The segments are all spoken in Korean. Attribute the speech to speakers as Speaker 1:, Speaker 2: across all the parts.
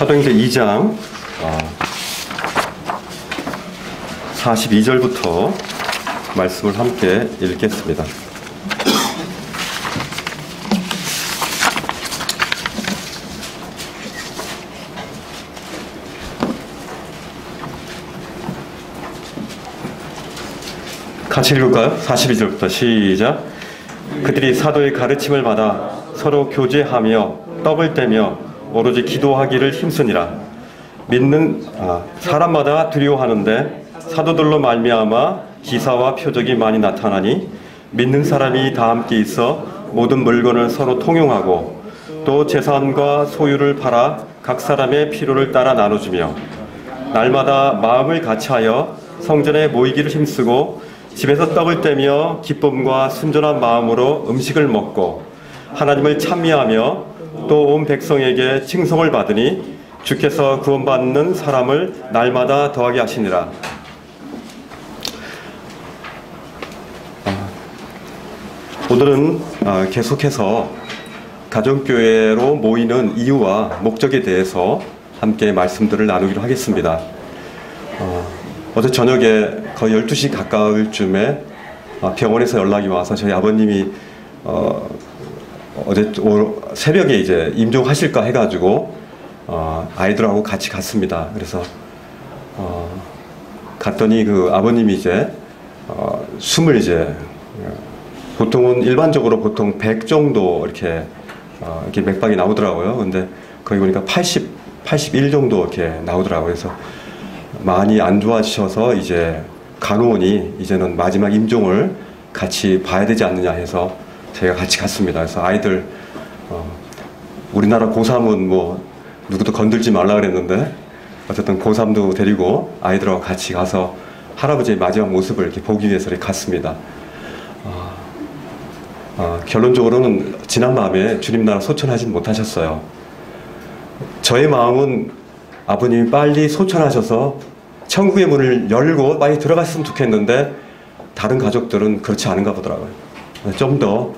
Speaker 1: 사도행전 2장 42절부터 말씀을 함께 읽겠습니다. 같이 읽을까요? 42절부터 시작. 그들이 사도의 가르침을 받아 서로 교제하며 떡을 떼며 오로지 기도하기를 힘쓰니라. 믿는 사람마다 두려워하는데 사도들로 말미암아 기사와 표적이 많이 나타나니 믿는 사람이 다 함께 있어 모든 물건을 서로 통용하고 또 재산과 소유를 팔아 각 사람의 필요를 따라 나눠주며 날마다 마음을 같이하여 성전에 모이기를 힘쓰고 집에서 떡을 떼며 기쁨과 순전한 마음으로 음식을 먹고 하나님을 찬미하며 또 온 백성에게 칭송을 받으니 주께서 구원받는 사람을 날마다 더하게 하시니라. 오늘은 계속해서 가정교회로 모이는 이유와 목적에 대해서 함께 말씀들을 나누기로 하겠습니다. 어제 저녁에 거의 12시 가까울 쯤에 병원에서 연락이 와서 저희 아버님이 어제 새벽에 이제 임종하실까 해가지고 아이들하고 같이 갔습니다. 그래서 갔더니 그 아버님이 이제 숨을 이제 보통은 일반적으로 보통 100 정도 이렇게 맥박이 나오더라고요. 근데 거기 보니까 81 정도 이렇게 나오더라고요. 그래서 많이 안 좋아지셔서 이제 간호원이 이제는 마지막 임종을 같이 봐야 되지 않느냐 해서 제가 같이 갔습니다. 그래서 아이들 우리나라 고3은 뭐 누구도 건들지 말라 그랬는데 어쨌든 고3도 데리고 아이들하고 같이 가서 할아버지의 마지막 모습을 이렇게 보기 위해서 이렇게 갔습니다. 결론적으로는 지난 밤에 주님 나라 소천하진 못하셨어요. 저의 마음은 아버님이 빨리 소천하셔서 천국의 문을 열고 빨리 들어갔으면 좋겠는데 다른 가족들은 그렇지 않은가 보더라고요. 좀 더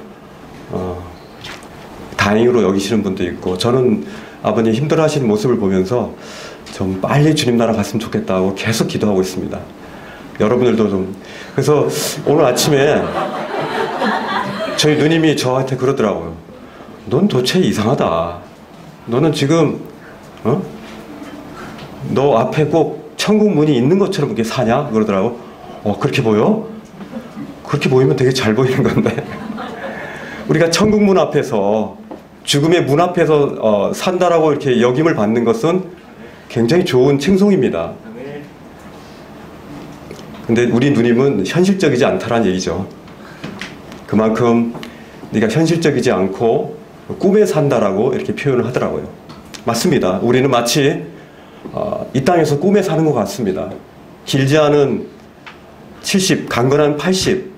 Speaker 1: 다행으로 여기시는 분도 있고, 저는 아버님 힘들어하시는 모습을 보면서 좀 빨리 주님 나라 갔으면 좋겠다고 계속 기도하고 있습니다. 여러분들도 좀. 그래서 오늘 아침에 저희 누님이 저한테 그러더라고요. 넌 도대체 이상하다. 너는 지금 너 앞에 꼭 천국 문이 있는 것처럼 그렇게 사냐? 그러더라고. 그렇게 보여? 그렇게 보이면 되게 잘 보이는 건데. 우리가 천국 문 앞에서, 죽음의 문 앞에서 산다라고 이렇게 역임을 받는 것은 굉장히 좋은 칭송입니다. 근데 우리 누님은 현실적이지 않다라는 얘기죠. 그만큼 네가 현실적이지 않고 꿈에 산다라고 이렇게 표현을 하더라고요. 맞습니다. 우리는 마치 이 땅에서 꿈에 사는 것 같습니다. 길지 않은 70, 강건한 80,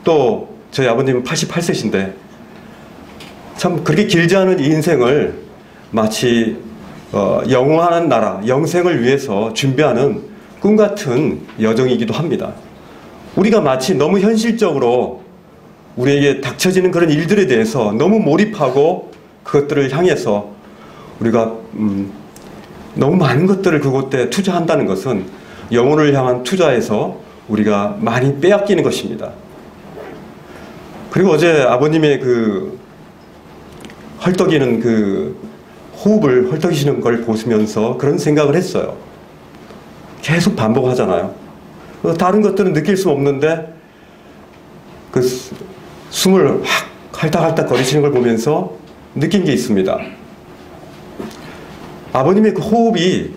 Speaker 1: 또 저희 아버님은 88세신데 참 그렇게 길지 않은 이 인생을 마치 영원한 나라, 영생을 위해서 준비하는 꿈같은 여정이기도 합니다. 우리가 마치 너무 현실적으로 우리에게 닥쳐지는 그런 일들에 대해서 너무 몰입하고 그것들을 향해서 우리가 너무 많은 것들을 그곳에 투자한다는 것은 영혼을 향한 투자에서 우리가 많이 빼앗기는 것입니다. 그리고 어제 아버님의 그 헐떡이는 그 호흡을 헐떡이시는 걸 보시면서 그런 생각을 했어요. 계속 반복하잖아요. 다른 것들은 느낄 수 없는데 그 숨을 확 할딱할딱 거리시는 걸 보면서 느낀 게 있습니다. 아버님의 그 호흡이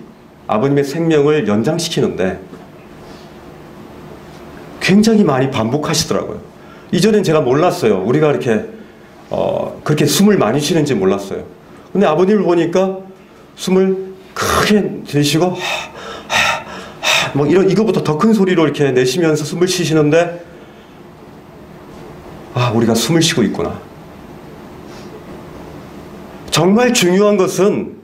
Speaker 1: 아버님의 생명을 연장시키는데 굉장히 많이 반복하시더라고요. 이전엔 제가 몰랐어요. 우리가 이렇게 그렇게 숨을 많이 쉬는지 몰랐어요. 근데 아버님을 보니까 숨을 크게 내쉬고 뭐 이거보다 더 큰 소리로 이렇게 내쉬면서 숨을 쉬시는데 우리가 숨을 쉬고 있구나. 정말 중요한 것은,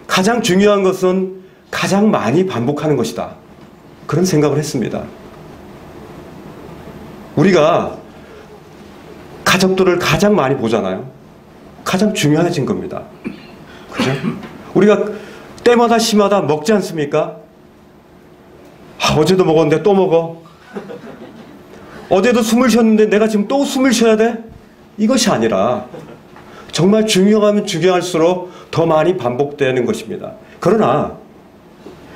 Speaker 1: 가장 중요한 것은 가장 많이 반복하는 것이다. 그런 생각을 했습니다. 우리가 가족들을 가장 많이 보잖아요. 가장 중요해진 겁니다. 그죠? 우리가 때마다 시마다 먹지 않습니까? 어제도 먹었는데 또 먹어. 어제도 숨을 쉬었는데 내가 지금 또 숨을 쉬어야 돼? 이것이 아니라 정말 중요하면 중요할수록 더 많이 반복되는 것입니다. 그러나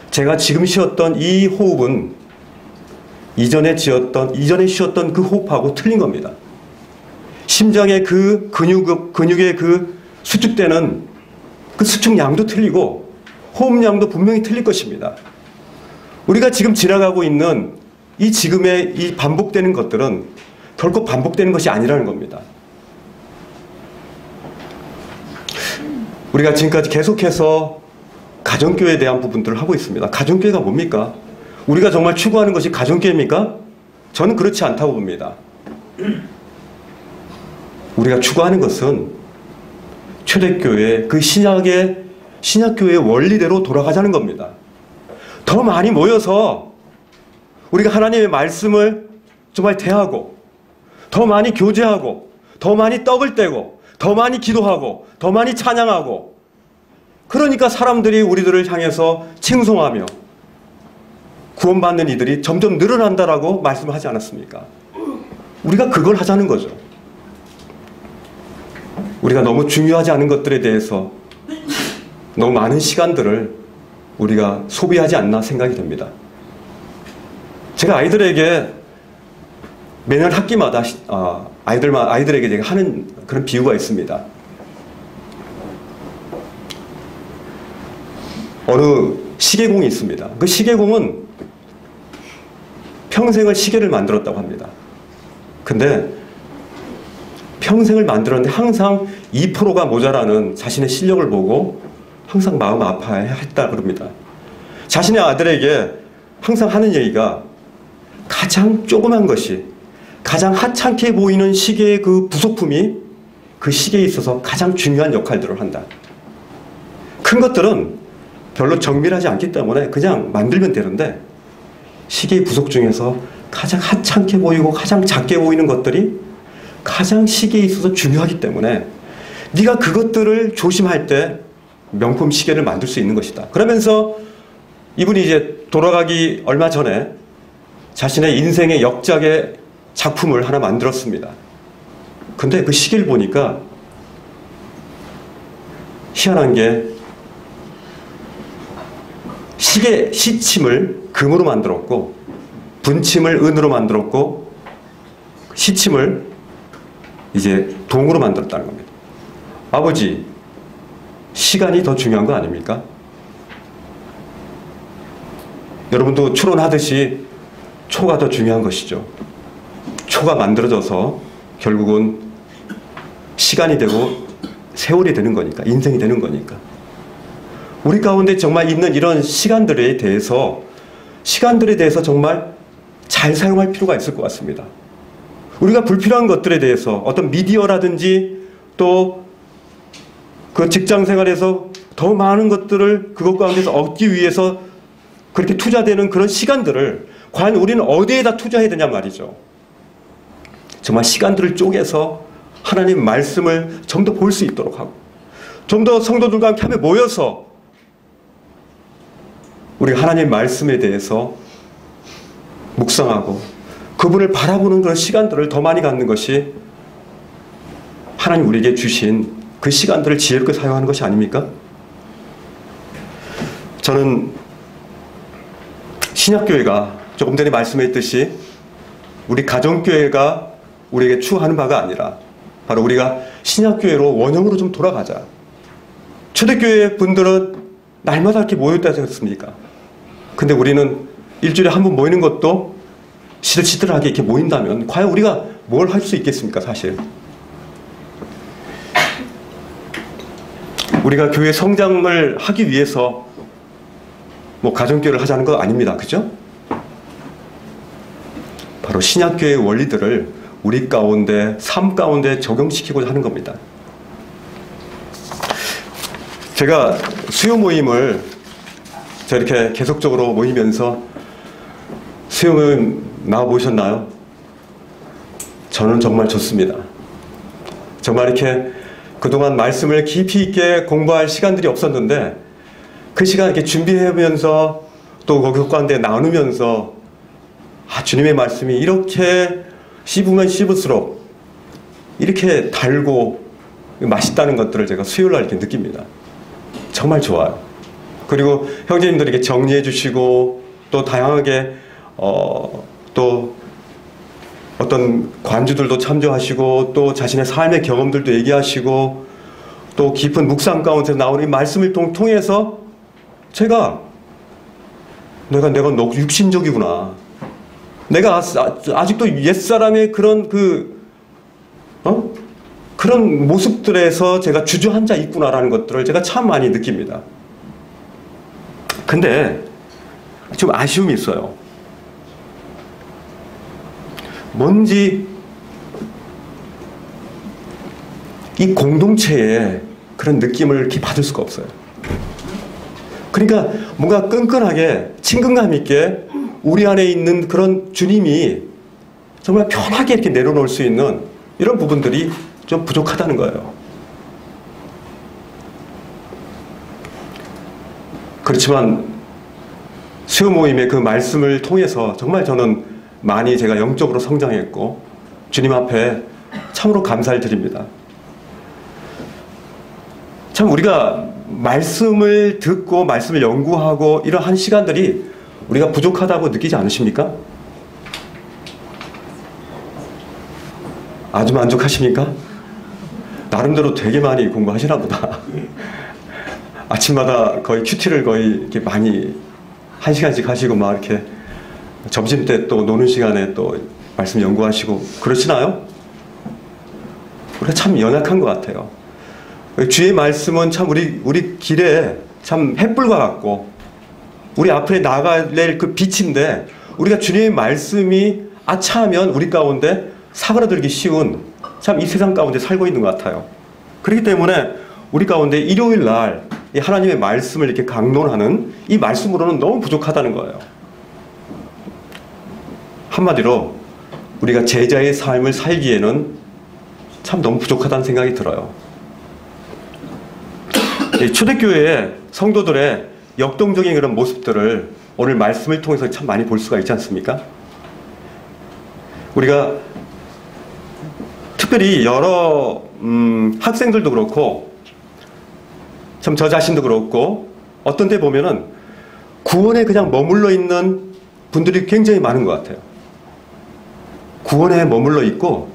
Speaker 1: 제가 지금 쉬었던 이 호흡은 이전에 쉬었던 그 호흡하고 틀린 겁니다. 심장의 그 근육의 그 수축되는 그 수축량도 틀리고 호흡량도 분명히 틀릴 것입니다. 우리가 지금 지나가고 있는 이 지금의 이 반복되는 것들은 결코 반복되는 것이 아니라는 겁니다. 우리가 지금까지 계속해서 가정교회에 대한 부분들을 하고 있습니다. 가정교회가 뭡니까? 우리가 정말 추구하는 것이 가정교회입니까? 저는 그렇지 않다고 봅니다. 우리가 추구하는 것은 초대교회, 그 신약교회의 원리대로 돌아가자는 겁니다. 더 많이 모여서 우리가 하나님의 말씀을 정말 대하고, 더 많이 교제하고, 더 많이 떡을 떼고, 더 많이 기도하고, 더 많이 찬양하고, 그러니까 사람들이 우리들을 향해서 칭송하며 구원받는 이들이 점점 늘어난다라고 말씀을 하지 않았습니까? 우리가 그걸 하자는 거죠. 우리가 너무 중요하지 않은 것들에 대해서 너무 많은 시간들을 우리가 소비하지 않나 생각이 됩니다. 제가 아이들에게 매년 학기마다 아이들에게 제가 하는 그런 비유가 있습니다. 어느 시계공이 있습니다. 그 시계공은 평생을 시계를 만들었다고 합니다. 근데 평생을 만들었는데 항상 2%가 모자라는 자신의 실력을 보고 항상 마음 아파했다 그럽니다. 자신의 아들에게 항상 하는 얘기가 가장 조그만 것이, 가장 하찮게 보이는 시계의 그 부속품이 그 시계에 있어서 가장 중요한 역할들을 한다. 큰 것들은 별로 정밀하지 않기 때문에 그냥 만들면 되는데 시계의 부속 중에서 가장 하찮게 보이고 가장 작게 보이는 것들이 가장 시계에 있어서 중요하기 때문에 네가 그것들을 조심할 때 명품 시계를 만들 수 있는 것이다. 그러면서 이분이 이제 돌아가기 얼마 전에 자신의 인생의 역작의 작품을 하나 만들었습니다. 근데 그 시계를 보니까 희한한 게 시계 시침을 금으로 만들었고 분침을 은으로 만들었고 시침을 이제 동으로 만들었다는 겁니다. 아버지, 시간이 더 중요한 거 아닙니까? 여러분도 추론하듯이 초가 더 중요한 것이죠. 초가 만들어져서 결국은 시간이 되고 세월이 되는 거니까, 인생이 되는 거니까. 우리 가운데 정말 있는 이런 시간들에 대해서 정말 잘 사용할 필요가 있을 것 같습니다. 우리가 불필요한 것들에 대해서 어떤 미디어라든지 또 그 직장 생활에서 더 많은 것들을 그것 가운데서 얻기 위해서 그렇게 투자되는 그런 시간들을 과연 우리는 어디에다 투자해야 되냐 말이죠. 정말 시간들을 쪼개서 하나님 말씀을 좀 더 볼 수 있도록 하고 좀 더 성도들과 함께 함께 모여서 우리가 하나님 말씀에 대해서 묵상하고 그분을 바라보는 그런 시간들을 더 많이 갖는 것이 하나님 우리에게 주신 그 시간들을 지혜롭게 사용하는 것이 아닙니까? 저는 신약교회가 조금 전에 말씀했듯이 우리 가정교회가 우리에게 추구하는 바가 아니라 바로 우리가 신약교회로 원형으로 좀 돌아가자. 초대교회 분들은 날마다 이렇게 모였다 하지 않습니까? 근데 우리는 일주일에 한 번 모이는 것도 시들시들하게 이렇게 모인다면 과연 우리가 뭘 할 수 있겠습니까, 사실? 우리가 교회 성장을 하기 위해서 뭐 가정교회를 하자는 거 아닙니다. 그죠? 바로 신약교회의 원리들을 우리 가운데, 삶 가운데 적용시키고자 하는 겁니다. 제가 수요 모임을 이렇게 계속적으로 모이면서 수요 모임 나와보셨나요? 저는 정말 좋습니다. 정말 이렇게 그동안 말씀을 깊이 있게 공부할 시간들이 없었는데 그 시간 이렇게 준비하면서 또 거기서 가운데 나누면서 주님의 말씀이 이렇게 씹으면 씹을수록 이렇게 달고 맛있다는 것들을 제가 수요일날 이렇게 느낍니다. 정말 좋아요. 그리고 형제님들이 이렇게 정리해 주시고 또 다양하게 또 어떤 관주들도 참조하시고 또 자신의 삶의 경험들도 얘기하시고 또 깊은 묵상 가운데 나오는 이 말씀을 통해서 제가 내가 너무 육신적이구나. 내가 아직도 옛사람의 그런 그런 모습들에서 제가 주저앉아 있구나라는 것들을 제가 참 많이 느낍니다. 근데 좀 아쉬움이 있어요. 뭔지 이 공동체에 그런 느낌을 이렇게 받을 수가 없어요. 그러니까 뭔가 끈끈하게 친근감 있게 우리 안에 있는 그런 주님이 정말 편하게 이렇게 내려놓을 수 있는 이런 부분들이 좀 부족하다는 거예요. 그렇지만 수요 모임의 그 말씀을 통해서 정말 저는 많이 제가 영적으로 성장했고 주님 앞에 참으로 감사를 드립니다. 참 우리가 말씀을 듣고 말씀을 연구하고 이러한 시간들이 우리가 부족하다고 느끼지 않으십니까? 아주 만족하십니까? 나름대로 되게 많이 공부하시나 보다. 아침마다 거의 큐티를 거의 이렇게 많이 1시간씩 하시고 막 이렇게 점심 때 또 노는 시간에 또 말씀 연구하시고 그러시나요? 우리가 참 연약한 것 같아요. 주의 말씀은 참 우리 길에 참 햇불과 같고 우리 앞에 나아갈 그 빛인데 우리가 주님의 말씀이 아차하면 우리 가운데 사그라들기 쉬운 참 이 세상 가운데 살고 있는 것 같아요. 그렇기 때문에 우리 가운데 일요일 날 이 하나님의 말씀을 이렇게 강론하는 이 말씀으로는 너무 부족하다는 거예요. 한마디로 우리가 제자의 삶을 살기에는 참 너무 부족하다는 생각이 들어요. 초대교회의 성도들의 역동적인 그런 모습들을 오늘 말씀을 통해서 참 많이 볼 수가 있지 않습니까? 우리가 특별히 여러 학생들도 그렇고 참 저 자신도 그렇고 어떤 데 보면은 구원에 그냥 머물러 있는 분들이 굉장히 많은 것 같아요. 구원에 머물러 있고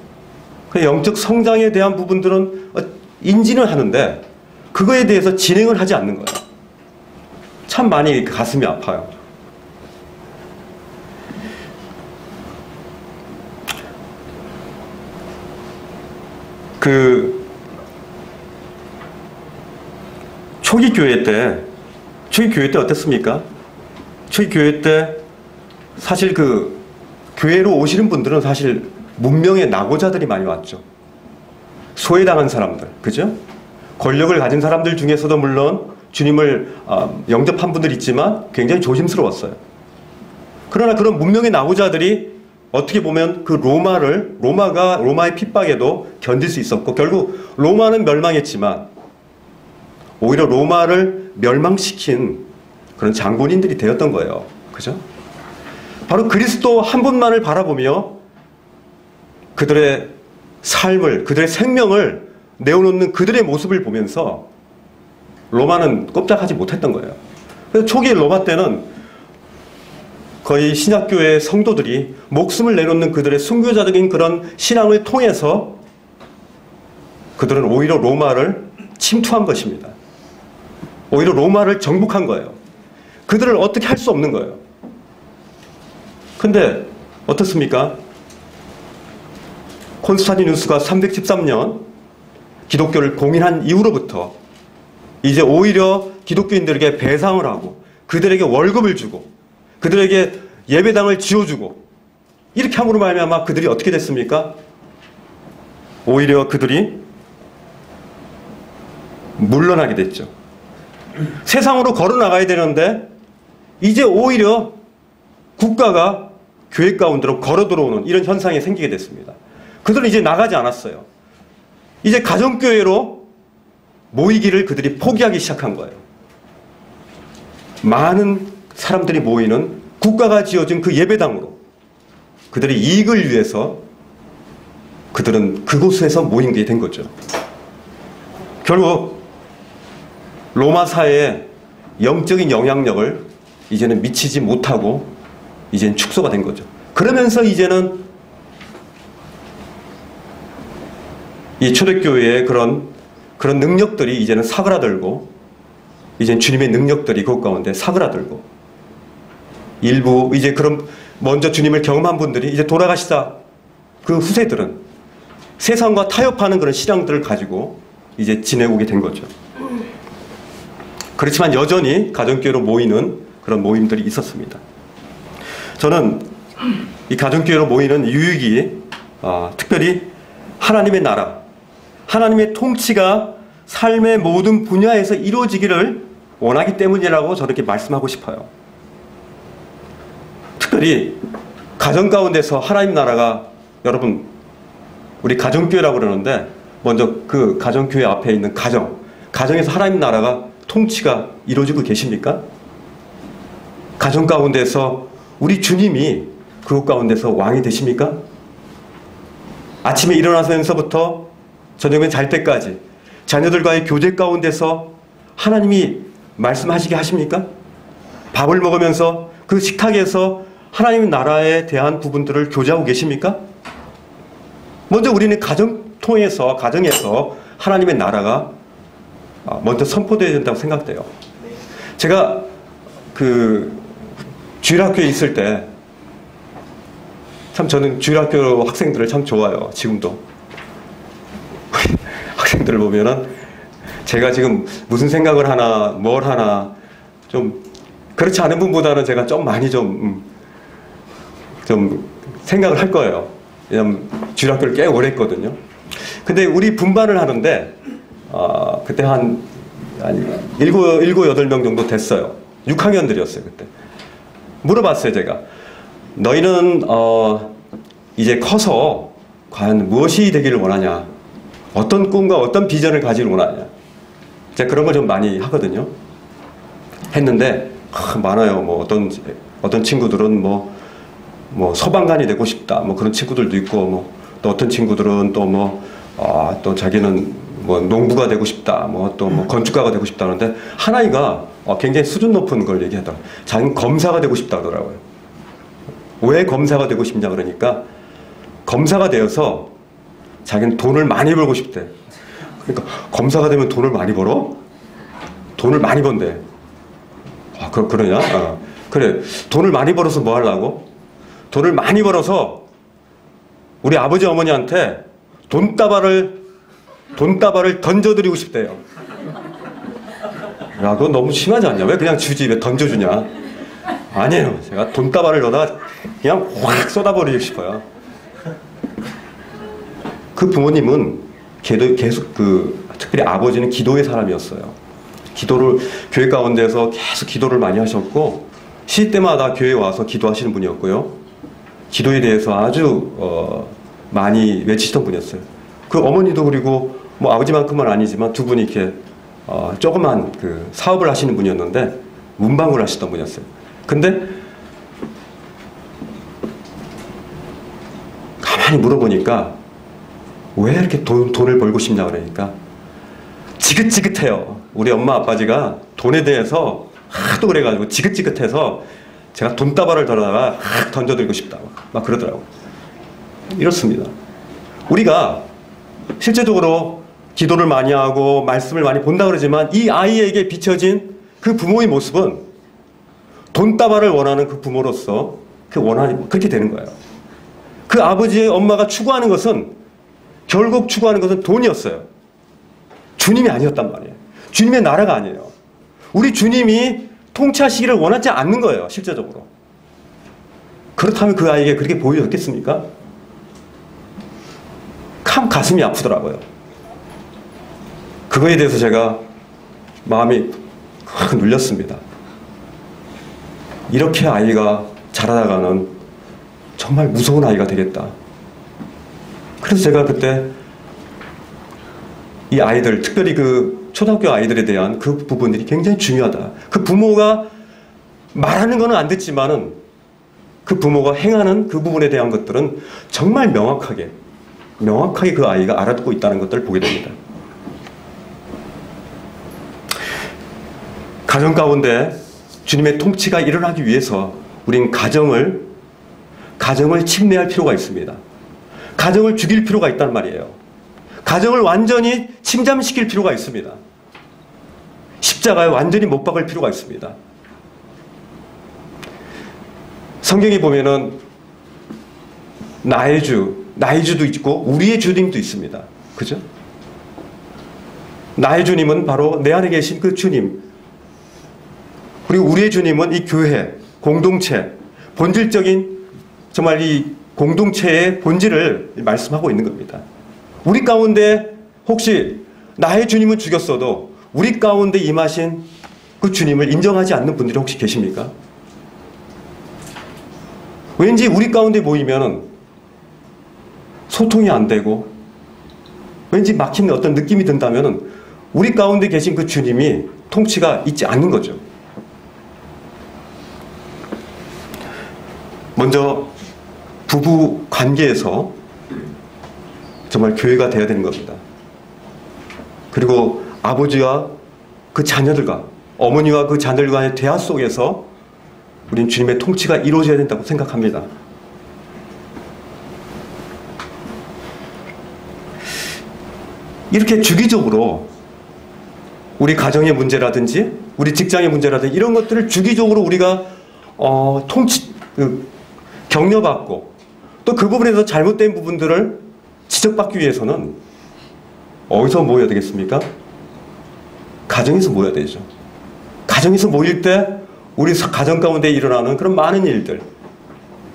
Speaker 1: 그 영적 성장에 대한 부분들은 인지는 하는데 그거에 대해서 진행을 하지 않는 거예요. 참 많이 가슴이 아파요. 초기 교회 때 어땠습니까? 초기 교회 때 사실 교회로 오시는 분들은 사실 문명의 낙오자들이 많이 왔죠. 소외당한 사람들, 그죠? 권력을 가진 사람들 중에서도 물론 주님을 영접한 분들이 있지만 굉장히 조심스러웠어요. 그러나 그런 문명의 낙오자들이 어떻게 보면 그 로마의 핍박에도 견딜 수 있었고 결국 로마는 멸망했지만 오히려 로마를 멸망시킨 그런 장본인들이 되었던 거예요. 그죠? 바로 그리스도 한 분만을 바라보며 그들의 삶을, 그들의 생명을 내어놓는 그들의 모습을 보면서 로마는 꼼짝하지 못했던 거예요. 그래서 초기 로마 때는 거의 신약교회 성도들이 목숨을 내놓는 그들의 순교자적인 그런 신앙을 통해서 그들은 오히려 로마를 침투한 것입니다. 오히려 로마를 정복한 거예요. 그들을 어떻게 할 수 없는 거예요. 근데 어떻습니까? 콘스탄티누스가 313년 기독교를 공인한 이후로부터 이제 오히려 기독교인들에게 배상을 하고 그들에게 월급을 주고 그들에게 예배당을 지어주고 이렇게 함으로 말미암아 그들이 어떻게 됐습니까? 오히려 그들이 물러나게 됐죠. 세상으로 걸어나가야 되는데 이제 오히려 국가가 교회 가운데로 걸어 들어오는 이런 현상이 생기게 됐습니다. 그들은 이제 나가지 않았어요. 이제 가정교회로 모이기를 그들이 포기하기 시작한 거예요. 많은 사람들이 모이는 국가가 지어준 그 예배당으로 그들의 이익을 위해서 그들은 그곳에서 모인 게 된 거죠. 결국 로마 사회에 영적인 영향력을 이제는 미치지 못하고 이제는 축소가 된 거죠. 그러면서 이제는 이 초대교회의 그런 능력들이 이제는 사그라들고, 이제는 주님의 능력들이 그 가운데 사그라들고, 일부 이제 그럼 먼저 주님을 경험한 분들이 이제 돌아가시다 그 후세들은 세상과 타협하는 그런 신앙들을 가지고 이제 지내오게 된 거죠. 그렇지만 여전히 가정교회로 모이는 그런 모임들이 있었습니다. 저는 이 가정교회로 모이는 유익이 특별히 하나님의 나라, 하나님의 통치가 삶의 모든 분야에서 이루어지기를 원하기 때문이라고 저렇게 말씀하고 싶어요. 특별히 가정 가운데서 하나님 나라가, 여러분 우리 가정교회라고 그러는데 먼저 그 가정교회 앞에 있는 가정에서 하나님 나라가 통치가 이루어지고 계십니까? 가정 가운데서 우리 주님이 그곳 가운데서 왕이 되십니까? 아침에 일어나서부터 저녁에 잘 때까지 자녀들과의 교제 가운데서 하나님이 말씀하시게 하십니까? 밥을 먹으면서 그 식탁에서 하나님 나라에 대한 부분들을 교제하고 계십니까? 먼저 우리는 가정에서 하나님의 나라가 먼저 선포되어야 된다고 생각돼요. 제가 그 주일학교에 있을 때 참 저는 주일학교 학생들을 참 좋아요. 지금도 학생들을 보면은 제가 지금 무슨 생각을 하나 뭘 하나 좀 그렇지 않은 분보다는 제가 좀 많이 좀 생각을 할 거예요. 왜냐면 주일학교를 꽤 오래 했거든요. 근데 우리 분반을 하는데 그때 한 7, 8명 정도 됐어요. 6학년들이었어요 그때. 물어봤어요 제가. 너희는 이제 커서 과연 무엇이 되기를 원하냐, 어떤 꿈과 어떤 비전을 가지길 원하냐, 제가 그런 걸 좀 많이 하거든요. 했는데 많아요. 뭐 어떤 친구들은 뭐 소방관이 되고 싶다, 뭐 그런 친구들도 있고, 뭐 또 어떤 친구들은 또 자기는 뭐 농부가 되고 싶다, 뭐 건축가가 되고 싶다 하는데 한 아이가 굉장히 수준 높은 걸 얘기하더라고요. 자기는 검사가 되고 싶다 하더라고요. 왜 검사가 되고 싶냐 그러니까 검사가 되어서 자기는 돈을 많이 벌고 싶대. 그러니까 검사가 되면 돈을 많이 벌어? 돈을 많이 번대. 그러냐? 그래. 돈을 많이 벌어서 뭐 하려고? 돈을 많이 벌어서 우리 아버지 어머니한테 돈다발을 던져드리고 싶대요. 야, 그건 너무 심하지 않냐? 왜 그냥 주지? 왜 던져주냐? 아니에요. 제가 돈다발을 넣어다 그냥 확 쏟아버리고 싶어요. 그 부모님은 계속 특별히 아버지는 기도의 사람이었어요. 교회 가운데서 계속 기도를 많이 하셨고, 시기 때마다 교회에 와서 기도하시는 분이었고요. 기도에 대해서 아주 많이 외치시던 분이었어요. 그 어머니도 그리고 뭐 아버지만큼은 아니지만 두 분이 이렇게 조그만 그 사업을 하시는 분이었는데 문방구를 하시던 분이었어요. 근데 가만히 물어보니까 왜 이렇게 돈을 벌고 싶냐 그러니까 지긋지긋해요. 우리 엄마 아빠지가 돈에 대해서 하도 그래가지고 지긋지긋해서 제가 돈다발을 들어다가 던져드리고 싶다 막 그러더라고요. 이렇습니다. 우리가 실제적으로 기도를 많이 하고 말씀을 많이 본다 그러지만 이 아이에게 비춰진 그 부모의 모습은 돈다발을 원하는 그 부모로서 그렇게 되는 거예요. 그 아버지의 엄마가 추구하는 것은 결국 추구하는 것은 돈이었어요. 주님이 아니었단 말이에요. 주님의 나라가 아니에요. 우리 주님이 통치하시기를 원하지 않는 거예요. 실제적으로. 그렇다면 그 아이에게 그렇게 보여졌겠습니까? 참 가슴이 아프더라고요. 그거에 대해서 제가 마음이 확 눌렸습니다. 이렇게 아이가 자라나가는 정말 무서운 아이가 되겠다. 그래서 제가 그때 이 아이들, 특별히 그 초등학교 아이들에 대한 그 부분들이 굉장히 중요하다. 그 부모가 말하는 거는 안 듣지만은 그 부모가 행하는 그 부분에 대한 것들은 정말 명확하게 그 아이가 알아듣고 있다는 것들을 보게 됩니다. 가정 가운데 주님의 통치가 일어나기 위해서 우린 가정을 침례할 필요가 있습니다. 가정을 죽일 필요가 있단 말이에요. 가정을 완전히 침잠시킬 필요가 있습니다. 십자가에 완전히 못 박을 필요가 있습니다. 성경에 보면은 나의 주도 있고 우리의 주님도 있습니다. 그죠? 나의 주님은 바로 내 안에 계신 그 주님. 그리고 우리의 주님은 이 교회, 공동체, 본질적인 정말 이 공동체의 본질을 말씀하고 있는 겁니다. 우리 가운데 혹시 나의 주님은 죽였어도 우리 가운데 임하신 그 주님을 인정하지 않는 분들이 혹시 계십니까? 왠지 우리 가운데 모이면 소통이 안 되고 왠지 막히는 어떤 느낌이 든다면 우리 가운데 계신 그 주님이 통치가 있지 않는 거죠. 먼저 부부 관계에서 정말 교회가 되어야 되는 겁니다. 그리고 아버지와 그 자녀들과 어머니와 그 자녀들과의 대화 속에서 우린 주님의 통치가 이루어져야 된다고 생각합니다. 이렇게 주기적으로 우리 가정의 문제라든지 우리 직장의 문제라든지 이런 것들을 주기적으로 우리가 격려받고 또 그 부분에서 잘못된 부분들을 지적받기 위해서는 어디서 모여야 되겠습니까? 가정에서 모여야 되죠. 가정에서 모일 때 우리 가정 가운데 일어나는 그런 많은 일들,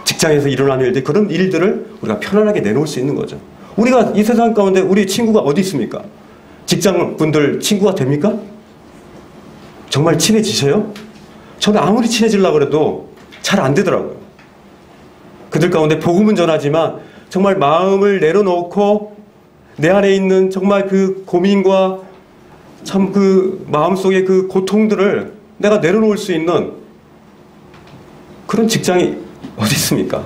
Speaker 1: 직장에서 일어나는 일들, 그런 일들을 우리가 편안하게 내놓을 수 있는 거죠. 우리가 이 세상 가운데 우리 친구가 어디 있습니까? 직장분들 친구가 됩니까? 정말 친해지세요? 저는 아무리 친해지려고 해도 잘 안 되더라고요. 그들 가운데 복음은 전하지만 정말 마음을 내려놓고 내 안에 있는 정말 그 고민과 참 그 마음속의 그 고통들을 내가 내려놓을 수 있는 그런 직장이 어디 있습니까?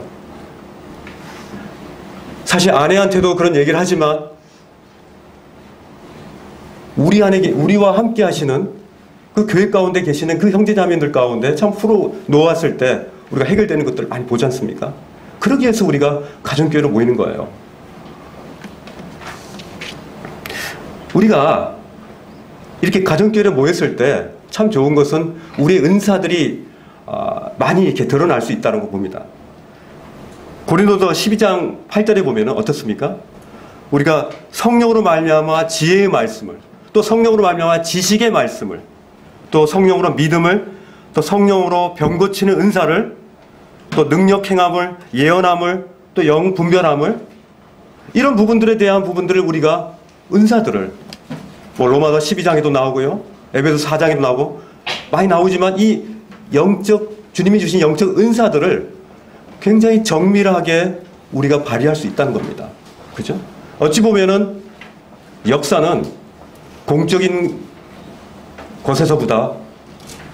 Speaker 1: 사실 아내한테도 그런 얘기를 하지만 우리와 함께 하시는 그 교회 가운데 계시는 그 형제자매들 가운데 참 풀어 놓았을 때 우리가 해결되는 것들을 많이 보지 않습니까? 그러기 위해서 우리가 가정교회로 모이는 거예요. 우리가 이렇게 가정교회로 모였을 때 참 좋은 것은 우리의 은사들이 많이 이렇게 드러날 수 있다는 거 봅니다. 고린도서 12장 8절에 보면 어떻습니까? 우리가 성령으로 말미암아 지혜의 말씀을, 또 성령으로 말미암아 지식의 말씀을, 또 성령으로 믿음을, 또 성령으로 병 고치는 은사를, 또 능력 행함을, 예언함을, 또 영 분별함을, 이런 부분들에 대한 부분들을 우리가 은사들을 로마서 12장에도 나오고요, 에베소 4장에도 나오고 많이 나오지만 이 주님이 주신 영적 은사들을 굉장히 정밀하게 우리가 발휘할 수 있다는 겁니다. 그죠? 어찌 보면은 역사는 공적인 곳에서보다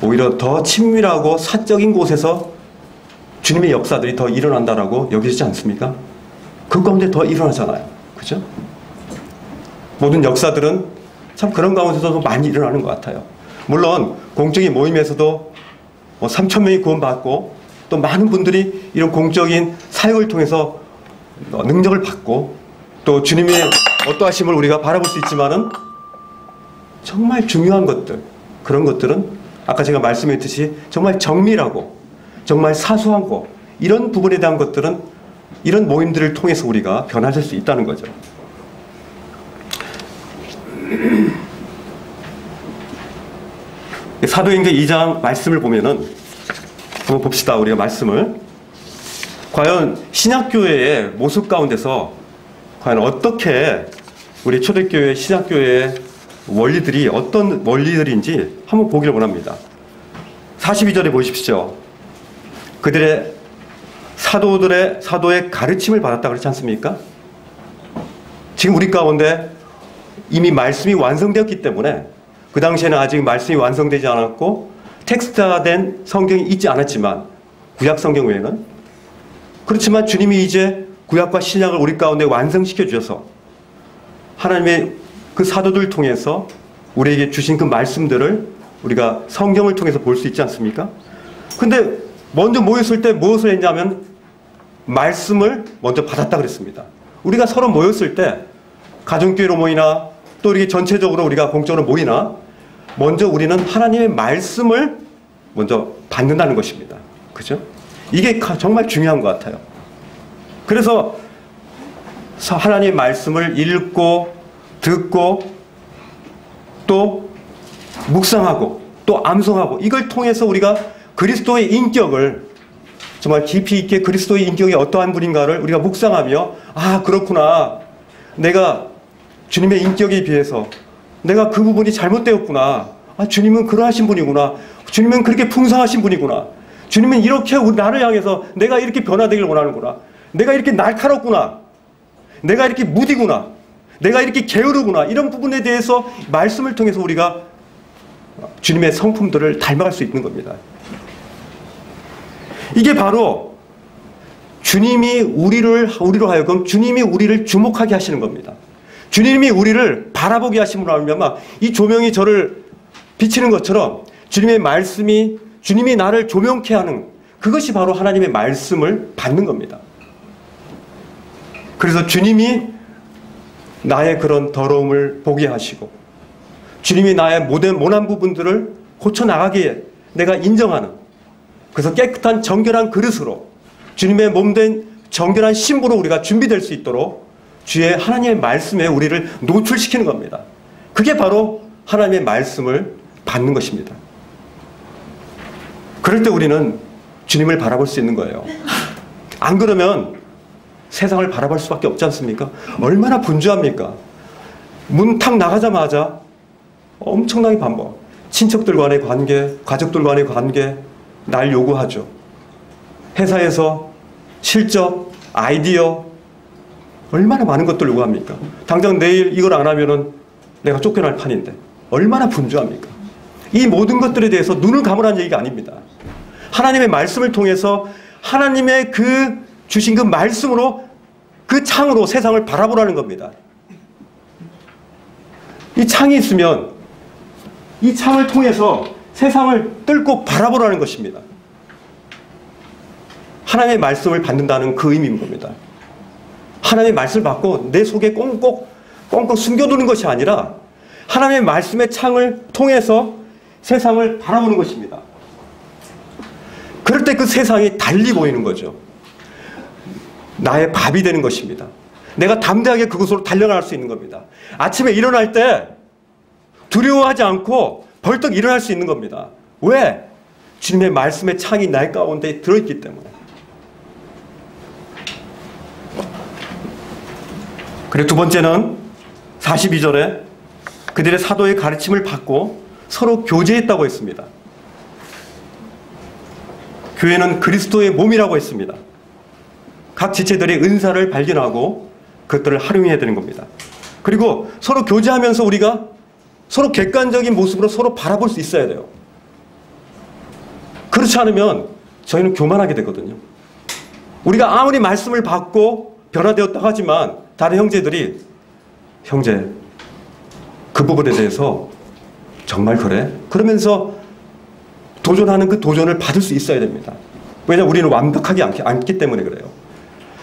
Speaker 1: 오히려 더 친밀하고 사적인 곳에서 주님의 역사들이 더 일어난다라고 여기지 않습니까? 그 가운데 더 일어나잖아요. 그죠? 모든 역사들은 참 그런 가운데서도 많이 일어나는 것 같아요. 물론 공적인 모임에서도 3,000명이 구원받고 또 많은 분들이 이런 공적인 사역을 통해서 능력을 받고 또 주님의 어떠하심을 우리가 바라볼 수 있지만은 정말 중요한 것들, 그런 것들은 아까 제가 말씀했듯이 정말 정밀하고 정말 사소한 것, 이런 부분에 대한 것들은 이런 모임들을 통해서 우리가 변화될 수 있다는 거죠. 사도행전 2장 말씀을 보면은 한번 봅시다. 우리가 말씀을 과연 신약교회의 모습 가운데서 과연 어떻게 우리 초대교회 신약교회의 원리들이 어떤 원리들인지 한번 보기를 원합니다. 42절에 보십시오. 그들의 사도의 가르침을 받았다 그렇지 않습니까? 지금 우리 가운데 이미 말씀이 완성되었기 때문에 그 당시에는 아직 말씀이 완성되지 않았고 텍스트화된 성경이 있지 않았지만, 구약 성경 외에는. 그렇지만 주님이 이제 구약과 신약을 우리 가운데 완성시켜 주셔서 하나님의 그 사도들 통해서 우리에게 주신 그 말씀들을 우리가 성경을 통해서 볼 수 있지 않습니까? 근데 먼저 모였을 때 무엇을 했냐면 말씀을 먼저 받았다 그랬습니다. 우리가 서로 모였을 때 가정교회로 모이나 또 이렇게 전체적으로 우리가 공적으로 모이나 먼저 우리는 하나님의 말씀을 먼저 받는다는 것입니다. 그죠? 이게 정말 중요한 것 같아요. 그래서 하나님의 말씀을 읽고 듣고 또 묵상하고 또 암송하고 이걸 통해서 우리가 그리스도의 인격을 정말 깊이 있게 그리스도의 인격이 어떠한 분인가를 우리가 묵상하며 아 그렇구나 내가 주님의 인격에 비해서 내가 그 부분이 잘못되었구나 아 주님은 그러하신 분이구나 주님은 그렇게 풍성하신 분이구나 주님은 이렇게 나를 향해서 내가 이렇게 변화되길 원하는구나 내가 이렇게 날카롭구나 내가 이렇게 무디구나 내가 이렇게 게으르구나 이런 부분에 대해서 말씀을 통해서 우리가 주님의 성품들을 닮아갈 수 있는 겁니다. 이게 바로 주님이 우리로 하여금 주님이 우리를 주목하게 하시는 겁니다. 주님이 우리를 바라보게 하심으로 하면 이 조명이 저를 비치는 것처럼 주님의 말씀이 주님이 나를 조명케 하는 그것이 바로 하나님의 말씀을 받는 겁니다. 그래서 주님이 나의 그런 더러움을 보게 하시고 주님이 나의 모난 부분들을 고쳐나가기에 내가 인정하는 그래서 깨끗한 정결한 그릇으로 주님의 몸된 정결한 신부로 우리가 준비될 수 있도록 주의 하나님의 말씀에 우리를 노출시키는 겁니다. 그게 바로 하나님의 말씀을 받는 것입니다. 그럴 때 우리는 주님을 바라볼 수 있는 거예요. 안 그러면 세상을 바라볼 수밖에 없지 않습니까? 얼마나 분주합니까? 문 탁 나가자마자 엄청나게 반복. 친척들 간의 관계, 가족들 간의 관계, 날 요구하죠. 회사에서 실적, 아이디어, 얼마나 많은 것들 요구합니까? 당장 내일 이걸 안 하면은 내가 쫓겨날 판인데 얼마나 분주합니까? 이 모든 것들에 대해서 눈을 감으라는 얘기가 아닙니다. 하나님의 말씀을 통해서 하나님의 그 주신 그 말씀으로 그 창으로 세상을 바라보라는 겁니다. 이 창이 있으면 이 창을 통해서 세상을 뚫고 바라보라는 것입니다. 하나님의 말씀을 받는다는 그 의미인 겁니다. 하나님의 말씀을 받고 내 속에 꽁꽁 숨겨두는 것이 아니라 하나님의 말씀의 창을 통해서 세상을 바라보는 것입니다. 그럴 때 그 세상이 달리 보이는 거죠. 나의 밥이 되는 것입니다. 내가 담대하게 그곳으로 달려갈 수 있는 겁니다. 아침에 일어날 때 두려워하지 않고 벌떡 일어날 수 있는 겁니다. 왜? 주님의 말씀의 창이 날 가운데 들어있기 때문에. 그리고 두 번째는 42절에 그들의 사도의 가르침을 받고 서로 교제했다고 했습니다. 교회는 그리스도의 몸이라고 했습니다. 각 지체들의 은사를 발견하고 그것들을 활용해야 되는 겁니다. 그리고 서로 교제하면서 우리가 서로 객관적인 모습으로 서로 바라볼 수 있어야 돼요. 그렇지 않으면 저희는 교만하게 되거든요. 우리가 아무리 말씀을 받고 변화되었다고 하지만 다른 형제들이 형제 그 부분에 대해서 정말 그래? 그러면서 도전하는 그 도전을 받을 수 있어야 됩니다. 왜냐하면 우리는 완벽하지 않기 때문에 그래요.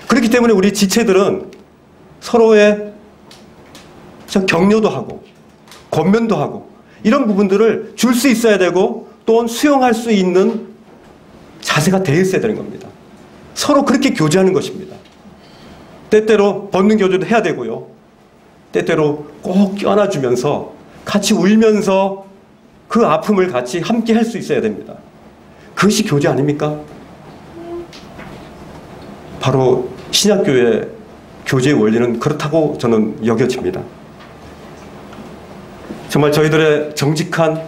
Speaker 1: 그렇기 때문에 우리 지체들은 서로의 격려도 하고 권면도 하고 이런 부분들을 줄 수 있어야 되고 또한 수용할 수 있는 자세가 되어 있어야 되는 겁니다. 서로 그렇게 교제하는 것입니다. 때때로 벗는 교제도 해야 되고요. 때때로 꼭 껴안아주면서 같이 울면서 그 아픔을 같이 함께 할 수 있어야 됩니다. 그것이 교제 아닙니까? 바로 신약교회 교제의 원리는 그렇다고 저는 여겨집니다. 정말 저희들의 정직한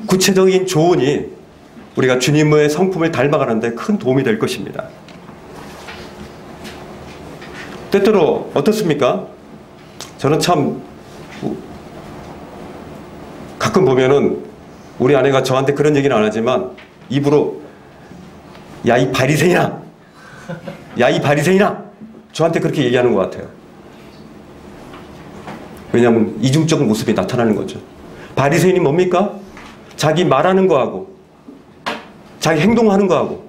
Speaker 1: 구체적인 조언이 우리가 주님의 성품을 닮아가는 데 큰 도움이 될 것입니다. 때때로 어떻습니까? 저는 참 가끔 보면은 우리 아내가 저한테 그런 얘기는 안 하지만 입으로 야, 이 바리새인아! 야, 이 바리새인아! 저한테 그렇게 얘기하는 것 같아요. 왜냐하면 이중적 모습이 나타나는 거죠. 바리새인이 뭡니까? 자기 말하는 거하고 자기 행동하는 거하고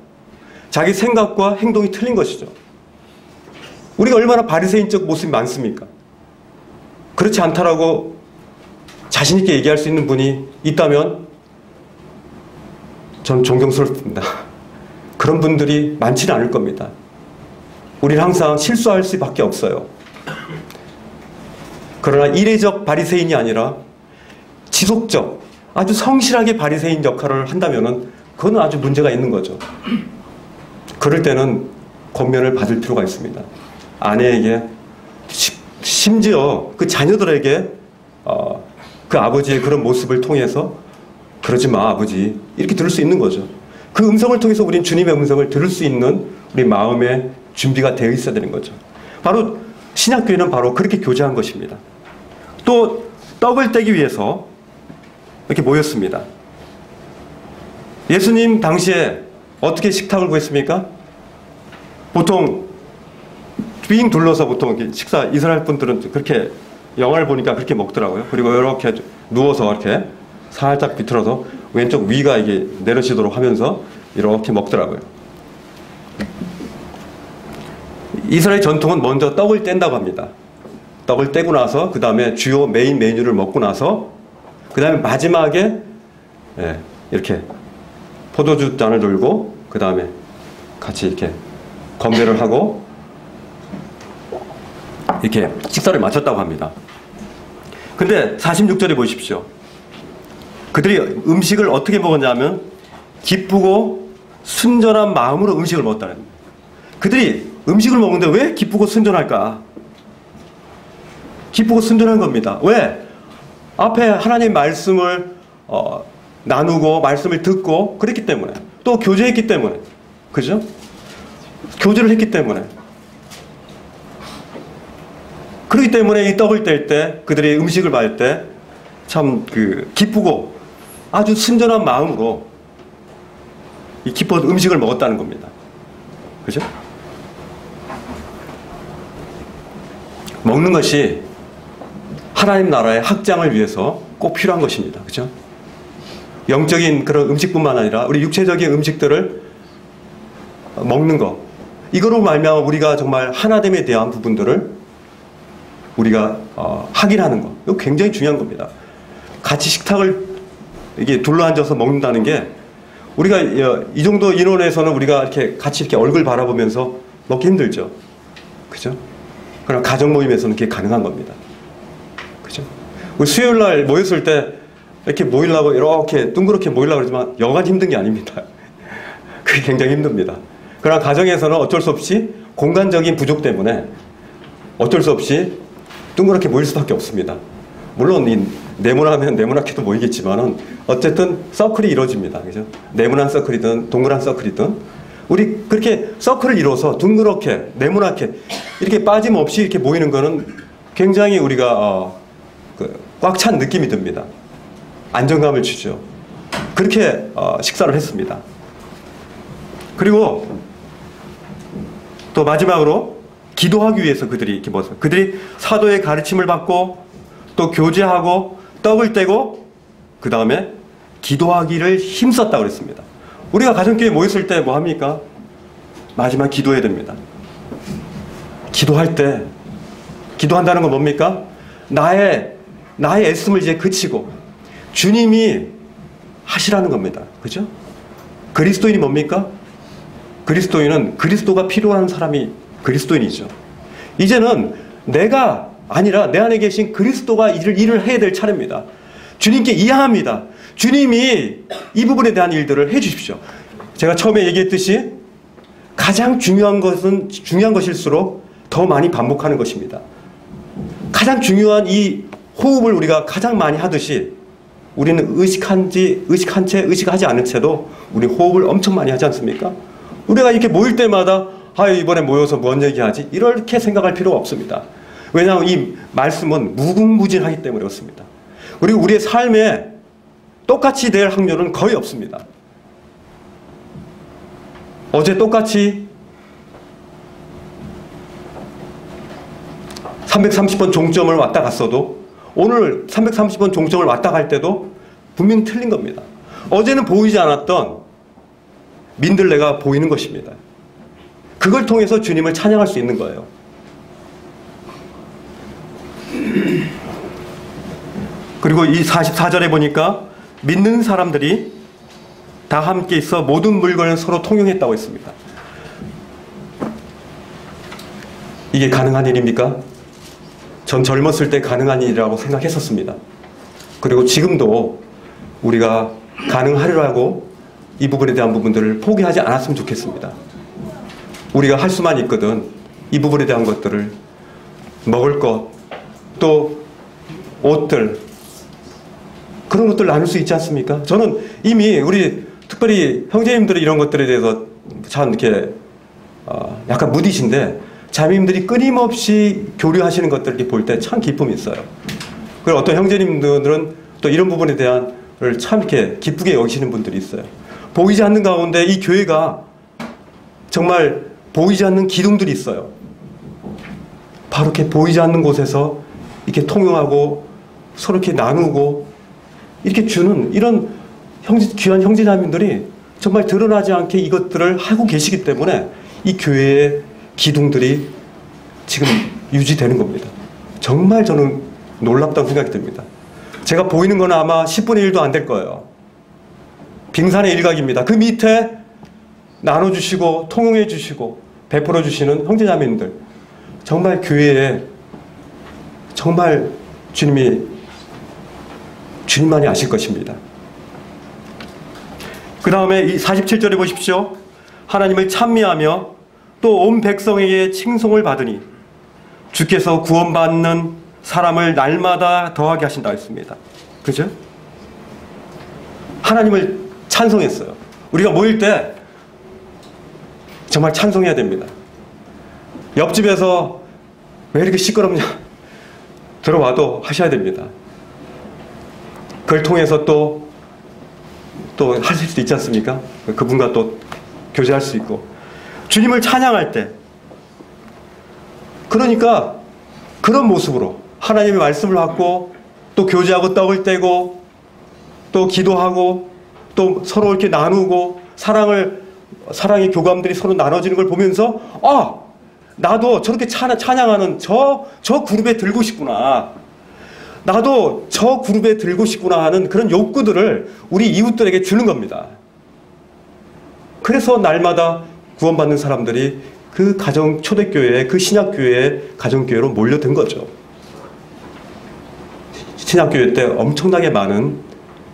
Speaker 1: 자기 생각과 행동이 틀린 것이죠. 우리가 얼마나 바리새인적 모습이 많습니까? 그렇지 않다라고 자신 있게 얘기할 수 있는 분이 있다면 전 존경스럽습니다. 그런 분들이 많지는 않을 겁니다. 우리는 항상 실수할 수밖에 없어요. 그러나 이례적 바리새인이 아니라 지속적, 아주 성실하게 바리새인 역할을 한다면 그건 아주 문제가 있는 거죠. 그럴 때는 권면을 받을 필요가 있습니다. 아내에게, 심지어 그 자녀들에게 그 아버지의 그런 모습을 통해서 그러지 마, 아버지, 이렇게 들을 수 있는 거죠. 그 음성을 통해서 우리는 주님의 음성을 들을 수 있는 우리 마음의 준비가 되어 있어야 되는 거죠. 바로 신약교회는 바로 그렇게 교제한 것입니다. 또 떡을 떼기 위해서 이렇게 모였습니다. 예수님 당시에 어떻게 식탁을 구했습니까? 보통 빙 둘러서 보통 식사, 이스라엘 분들은 그렇게 영화를 보니까 그렇게 먹더라고요. 그리고 이렇게 누워서 이렇게 살짝 비틀어서 왼쪽 위가 이게 내려지도록 하면서 이렇게 먹더라고요. 이스라엘 전통은 먼저 떡을 뗀다고 합니다. 떡을 떼고 나서 그 다음에 주요 메인 메뉴를 먹고 나서 그 다음에 마지막에 이렇게 포도주 잔을 들고 그 다음에 같이 이렇게 건배를 하고 이렇게 식사를 마쳤다고 합니다. 근데 46절에 보십시오. 그들이 음식을 어떻게 먹었냐면 기쁘고 순전한 마음으로 음식을 먹었다는 겁니다. 그들이 음식을 먹는데 왜 기쁘고 순전할까? 기쁘고 순전한 겁니다. 왜? 앞에 하나님 말씀을 나누고 말씀을 듣고 그랬기 때문에, 또 교제했기 때문에, 그죠? 교제를 했기 때문에. 그렇기 때문에 이 떡을 뗄 때, 그들이 음식을 받을 때 참 기쁘고 아주 순전한 마음으로 이 기뻐서 음식을 먹었다는 겁니다. 그죠? 먹는 것이 하나님 나라의 확장을 위해서 꼭 필요한 것입니다. 그죠? 영적인 그런 음식뿐만 아니라 우리 육체적인 음식들을 먹는 것, 이거로 말미암아 우리가 정말 하나됨에 대한 부분들을 우리가 확인하는 것, 이거 굉장히 중요한 겁니다. 같이 식탁을 이게 둘러앉아서 먹는다는 게 우리가 이 정도 인원에서는 우리가 이렇게 같이 이렇게 얼굴 바라보면서 먹기 힘들죠. 그죠? 그럼 가정 모임에서는 그게 가능한 겁니다. 그죠? 우리 수요일 날 모였을 때 이렇게 모이려고 이렇게 둥그렇게 모이려고 그러지만 여간 힘든 게 아닙니다. 그게 굉장히 힘듭니다. 그러나 가정에서는 어쩔 수 없이 공간적인 부족 때문에 어쩔 수 없이 둥그렇게 모일 수밖에 없습니다. 물론 네모나면 네모나게도 모이겠지만은 어쨌든 서클이 이루어집니다. 그죠? 네모난 서클이든 동그란 서클이든 우리 그렇게 서클을 이루어서 둥그렇게 네모나게 이렇게 빠짐없이 이렇게 모이는 거는 굉장히 우리가 꽉 찬 느낌이 듭니다. 안정감을 주죠. 그렇게 식사를 했습니다. 그리고 또 마지막으로 기도하기 위해서 그들이 이렇게 모였어요. 그들이 사도의 가르침을 받고 또 교제하고 떡을 떼고 그 다음에 기도하기를 힘썼다고 그랬습니다. 우리가 가정교회 모였을 때 뭐 합니까? 마지막 기도해야 됩니다. 기도할 때 기도한다는 건 뭡니까? 나의 애씀을 이제 그치고 주님이 하시라는 겁니다. 그죠? 그리스도인이 뭡니까? 그리스도인은 그리스도가 필요한 사람이 그리스도인이죠. 이제는 내가 아니라 내 안에 계신 그리스도가 일을 해야 될 차례입니다. 주님께 이해합니다. 주님이 이 부분에 대한 일들을 해 주십시오. 제가 처음에 얘기했듯이 가장 중요한 것은 중요한 것일수록 더 많이 반복하는 것입니다. 가장 중요한 이 호흡을 우리가 가장 많이 하듯이 우리는 의식한 채 의식하지 않은 채도 우리 호흡을 엄청 많이 하지 않습니까? 우리가 이렇게 모일 때마다 이번에 모여서 뭔 얘기하지? 이렇게 생각할 필요가 없습니다. 왜냐하면 이 말씀은 무궁무진하기 때문에 그렇습니다. 그리고 우리의 삶에 똑같이 될 확률은 거의 없습니다. 어제 똑같이 330번 종점을 왔다 갔어도 오늘 330번 종점을 왔다 갈 때도 분명히 틀린 겁니다. 어제는 보이지 않았던 민들레가 보이는 것입니다. 그걸 통해서 주님을 찬양할 수 있는 거예요. 그리고 이 44절에 보니까 믿는 사람들이 다 함께 있어 모든 물건을 서로 통용했다고 했습니다. 이게 가능한 일입니까? 전 젊었을 때 가능한 일이라고 생각했었습니다. 그리고 지금도 우리가 가능하리라고 이 부분에 대한 부분들을 포기하지 않았으면 좋겠습니다. 우리가 할 수만 있거든 이 부분에 대한 것들을 먹을 것, 또 옷들, 그런 것들을 나눌 수 있지 않습니까? 저는 이미 우리 특별히 형제님들이 이런 것들에 대해서 참 이렇게 약간 무디신데 자매님들이 끊임없이 교류하시는 것들을 볼 때 참 기쁨이 있어요. 그리고 어떤 형제님들은 또 이런 부분에 대한 참 이렇게 기쁘게 여기시는 분들이 있어요. 보이지 않는 가운데 이 교회가 정말 보이지 않는 기둥들이 있어요. 바로 이렇게 보이지 않는 곳에서 이렇게 통용하고 서로 이렇게 나누고 이렇게 주는 이런 귀한 형제자매들이 정말 드러나지 않게 이것들을 하고 계시기 때문에 이 교회의 기둥들이 지금 유지되는 겁니다. 정말 저는 놀랍다고 생각이 듭니다. 제가 보이는 건 아마 10분의 1도 안 될 거예요. 빙산의 일각입니다. 그 밑에 나눠주시고 통용해 주시고 베풀어 주시는 형제자매님들, 정말 교회에 정말 주님만이 아실 것입니다. 그 다음에 이 47절에 보십시오. 하나님을 찬미하며 또 온 백성에게 칭송을 받으니 주께서 구원받는 사람을 날마다 더하게 하신다 했습니다. 그죠? 하나님을 찬송했어요. 우리가 모일 때 정말 찬송해야 됩니다. 옆집에서 왜 이렇게 시끄럽냐 들어와도 하셔야 됩니다. 그걸 통해서 또 하실 수도 있지 않습니까? 그분과 또 교제할 수 있고 주님을 찬양할 때, 그러니까 그런 모습으로 하나님의 말씀을 받고 또 교제하고 떡을 떼고 또 기도하고 또 서로 이렇게 나누고 사랑의 교감들이 서로 나눠지는 걸 보면서 나도 저렇게 찬양하는 저 그룹에 들고 싶구나, 나도 저 그룹에 들고 싶구나 하는 그런 욕구들을 우리 이웃들에게 주는 겁니다. 그래서 날마다 구원받는 사람들이 그 초대교회, 그 신약교회의 가정교회로 몰려든 거죠. 신약교회 때 엄청나게 많은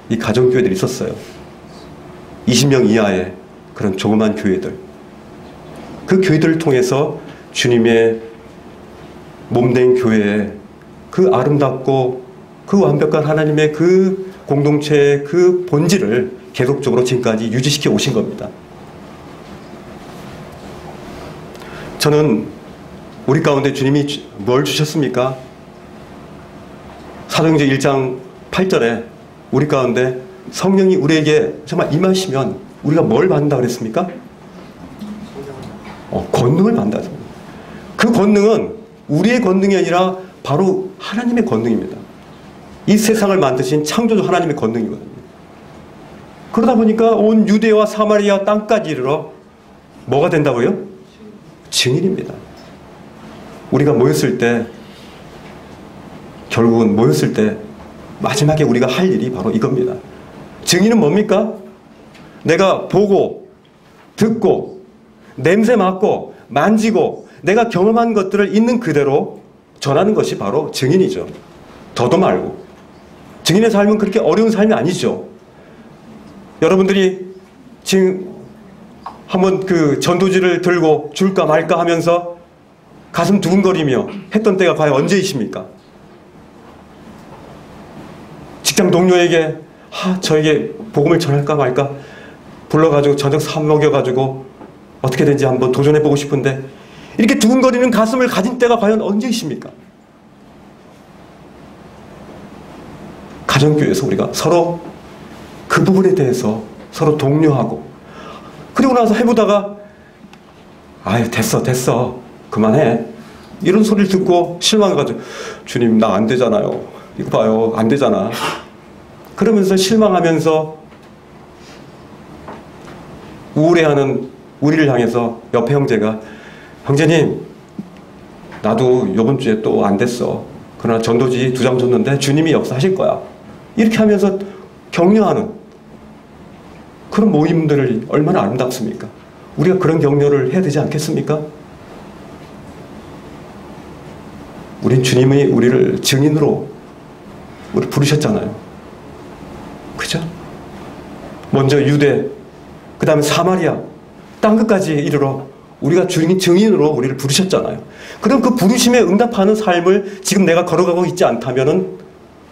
Speaker 1: 이 가정교회들이 있었어요. 20명 이하의 그런 조그만 교회들. 그 교회들을 통해서 주님의 몸된 교회에 그 아름답고 그 완벽한 하나님의 그 공동체의 그 본질을 계속적으로 지금까지 유지시켜 오신 겁니다. 저는 우리 가운데 주님이 뭘 주셨습니까? 사도행전 1장 8절에 우리 가운데 성령이 우리에게 정말 임하시면 우리가 뭘 받는다 그랬습니까? 권능을 받는다. 그 권능은 우리의 권능이 아니라 바로 하나님의 권능입니다. 이 세상을 만드신 창조주 하나님의 권능이거든요. 그러다 보니까 온 유대와 사마리아 땅까지 이르러 뭐가 된다고요? 증인입니다. 우리가 결국은 모였을 때 마지막에 우리가 할 일이 바로 이겁니다. 증인은 뭡니까? 내가 보고 듣고 냄새 맡고 만지고 내가 경험한 것들을 있는 그대로 전하는 것이 바로 증인이죠. 더도 말고. 증인의 삶은 그렇게 어려운 삶이 아니죠. 여러분들이 지금 한번 그 전도지를 들고 줄까 말까 하면서 가슴 두근거리며 했던 때가 과연 언제이십니까? 직장 동료에게 저에게 복음을 전할까 말까 불러가지고 저녁 사 먹여가지고 어떻게 된지 한번 도전해보고 싶은데 이렇게 두근거리는 가슴을 가진 때가 과연 언제이십니까? 가정교회에서 우리가 서로 그 부분에 대해서 서로 독려하고, 그리고 나서 해보다가 아유 됐어 그만해 이런 소리를 듣고 실망해가지고 주님 나 안 되잖아요, 이거 봐요 안 되잖아, 그러면서 실망하면서 우울해하는 우리를 향해서 옆에 형제가 형제님 나도 요번 주에 또 안 됐어, 그러나 전도지 2장 줬는데 주님이 역사하실 거야, 이렇게 하면서 격려하는 그런 모임들을 얼마나 아름답습니까? 우리가 그런 격려를 해야 되지 않겠습니까? 우린 주님이 우리를 증인으로 우리 부르셨잖아요. 그죠? 먼저 유대, 그 다음에 사마리아, 땅끝까지 이르러 우리가 증인으로 우리를 부르셨잖아요. 그럼 그 부르심에 응답하는 삶을 지금 내가 걸어가고 있지 않다면은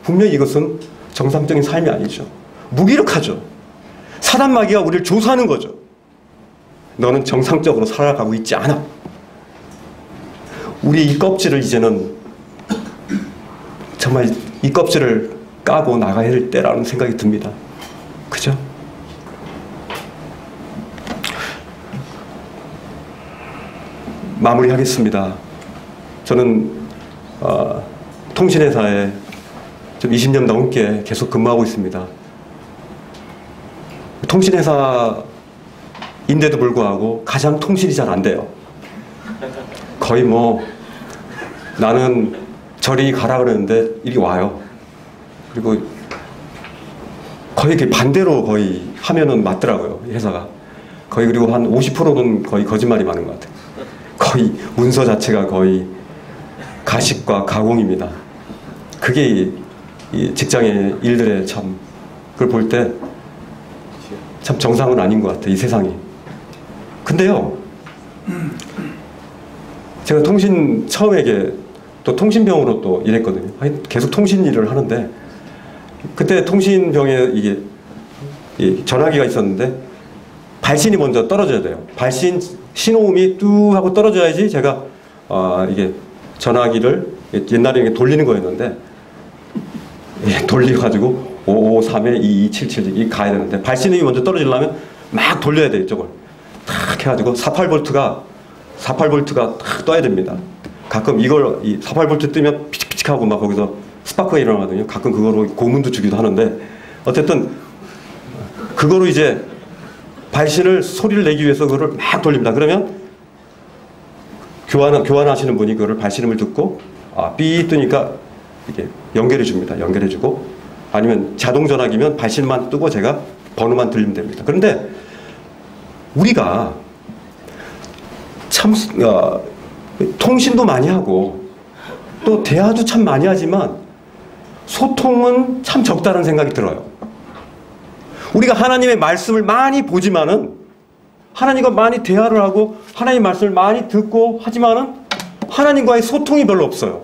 Speaker 1: 분명히 이것은 정상적인 삶이 아니죠. 무기력하죠. 사단 마귀가 우리를 조사하는 거죠. 너는 정상적으로 살아가고 있지 않아. 우리 이 껍질을 이제는 정말 이 껍질을 까고 나가야 할 때라는 생각이 듭니다. 그죠? 마무리하겠습니다. 저는 통신회사에 좀 20년 넘게 계속 근무하고 있습니다. 통신회사인데도 불구하고 가장 통신이 잘 안 돼요. 거의 뭐 나는 저리 가라 그러는데 이리 와요. 그리고 거의 이렇게 반대로 거의 하면은 맞더라고요, 회사가. 거의 그리고 한 50%는 거의 거짓말이 많은 것 같아요. 거의 문서 자체가 거의 가식과 가공입니다. 그게 이 직장의 일들의 참, 그걸 볼 때 참 정상은 아닌 것 같아요, 이 세상이. 근데요, 제가 통신 처음에 또 통신병으로 또 일했거든요. 계속 통신 일을 하는데, 그때 통신병에 이게 전화기가 있었는데 발신이 먼저 떨어져야 돼요. 발신 신호음이 뚝 하고 떨어져야지 제가 이게 전화기를 옛날에 돌리는 거였는데, 돌려가지고 55322277 이 가야 되는데 발신음이 먼저 떨어지려면 막 돌려야 돼. 이쪽을 탁 해가지고 48V가 탁 떠야 됩니다. 가끔 이걸 48V 뜨면 피직피직하고 막 거기서 스파크가 일어나거든요. 가끔 그거로 고문도 주기도 하는데, 어쨌든 그거로 이제 발신을 소리를 내기 위해서 그거를 막 돌립니다. 그러면 교환하시는 분이 그거를 발신음을 듣고 삐 뜨니까 이렇게 연결해 줍니다. 연결해 주고, 아니면 자동 전화기면 발신만 뜨고 제가 번호만 들리면 됩니다. 그런데 우리가 참 통신도 많이 하고 또 대화도 참 많이 하지만 소통은 참 적다는 생각이 들어요. 우리가 하나님의 말씀을 많이 보지만은, 하나님과 많이 대화를 하고 하나님의 말씀을 많이 듣고 하지만은 하나님과의 소통이 별로 없어요.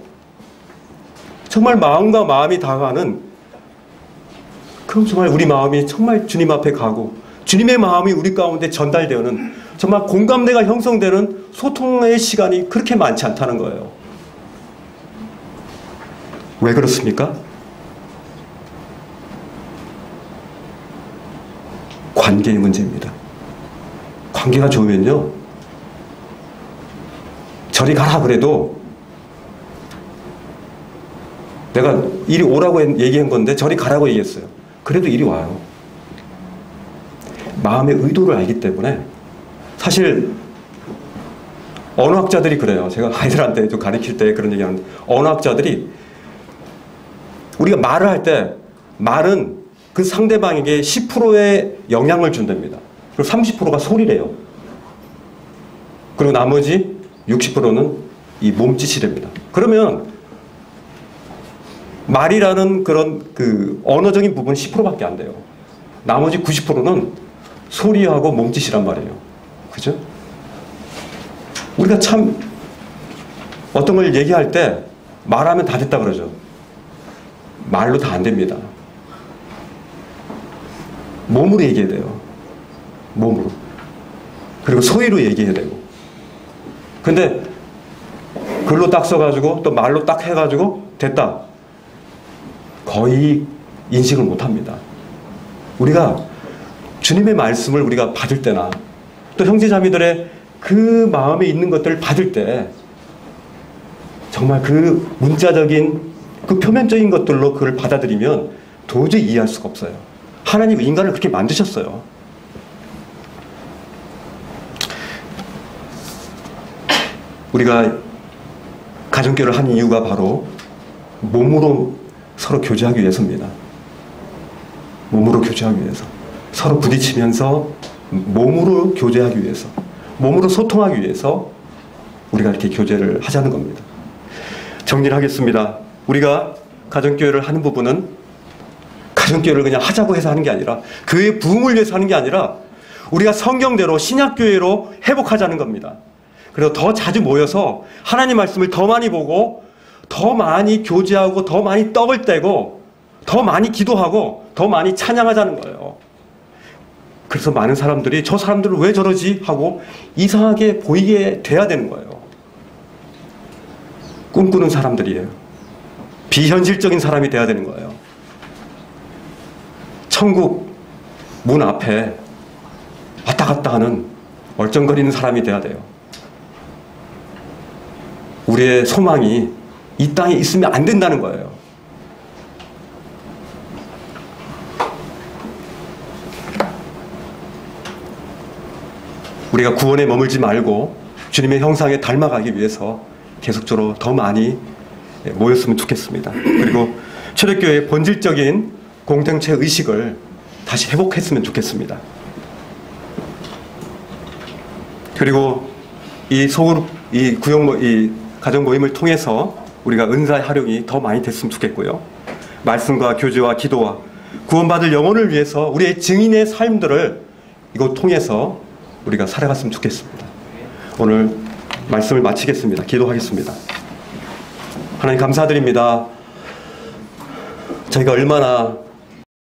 Speaker 1: 정말 마음과 마음이 다가가는, 그럼 정말 우리 마음이 정말 주님 앞에 가고 주님의 마음이 우리 가운데 전달되는, 정말 공감대가 형성되는 소통의 시간이 그렇게 많지 않다는 거예요. 왜 그렇습니까? 관계의 문제입니다. 관계가 좋으면요, 저리 가라 그래도 내가 이리 오라고 얘기한 건데 저리 가라고 얘기했어요. 그래도 이리 와요. 마음의 의도를 알기 때문에. 사실 언어학자들이 그래요. 제가 아이들한테 좀 가르칠 때 그런 얘기하는데, 언어학자들이 우리가 말을 할 때 말은 그 상대방에게 10%의 영향을 준답니다. 그리고 30%가 소리래요. 그리고 나머지 60%는 이 몸짓이랍니다. 그러면 말이라는 그런 그 언어적인 부분 10%밖에 안 돼요. 나머지 90%는 소리하고 몸짓이란 말이에요. 그죠? 우리가 참 어떤 걸 얘기할 때 말하면 다 됐다 그러죠. 말로 다 안 됩니다. 몸으로 얘기해야 돼요. 몸으로. 그리고 소리로 얘기해야 되고. 근데 글로 딱 써가지고 또 말로 딱 해가지고 됐다. 거의 인식을 못합니다. 우리가 주님의 말씀을 우리가 받을 때나 또 형제자매들의 그 마음에 있는 것들을 받을 때 정말 그 문자적인 그 표면적인 것들로 그걸 받아들이면 도저히 이해할 수가 없어요. 하나님은 인간을 그렇게 만드셨어요. 우리가 가정교회를 하는 이유가 바로 몸으로 서로 교제하기 위해서입니다. 몸으로 교제하기 위해서. 서로 부딪히면서 몸으로 교제하기 위해서. 몸으로 소통하기 위해서 우리가 이렇게 교제를 하자는 겁니다. 정리를 하겠습니다. 우리가 가정교회를 하는 부분은 가정교회를 그냥 하자고 해서 하는 게 아니라 교회의 부흥을 위해서 하는 게 아니라 우리가 성경대로 신약교회로 회복하자는 겁니다. 그래서 더 자주 모여서 하나님 말씀을 더 많이 보고 더 많이 교제하고 더 많이 떡을 떼고 더 많이 기도하고 더 많이 찬양하자는 거예요. 그래서 많은 사람들이 저 사람들은 왜 저러지? 하고 이상하게 보이게 돼야 되는 거예요. 꿈꾸는 사람들이에요. 비현실적인 사람이 돼야 되는 거예요. 천국 문 앞에 왔다 갔다 하는 얼쩡거리는 사람이 돼야 돼요. 우리의 소망이 이 땅에 있으면 안 된다는 거예요. 우리가 구원에 머물지 말고 주님의 형상에 닮아가기 위해서 계속적으로 더 많이 모였으면 좋겠습니다. 그리고 초대교회의 본질적인 공동체 의식을 다시 회복했으면 좋겠습니다. 그리고 이 소그룹, 이 가정 모임을 통해서 우리가 은사의 활용이 더 많이 됐으면 좋겠고요. 말씀과 교제와 기도와 구원받을 영혼을 위해서 우리의 증인의 삶들을 이거 통해서 우리가 살아갔으면 좋겠습니다. 오늘 말씀을 마치겠습니다. 기도하겠습니다. 하나님 감사드립니다. 저희가 얼마나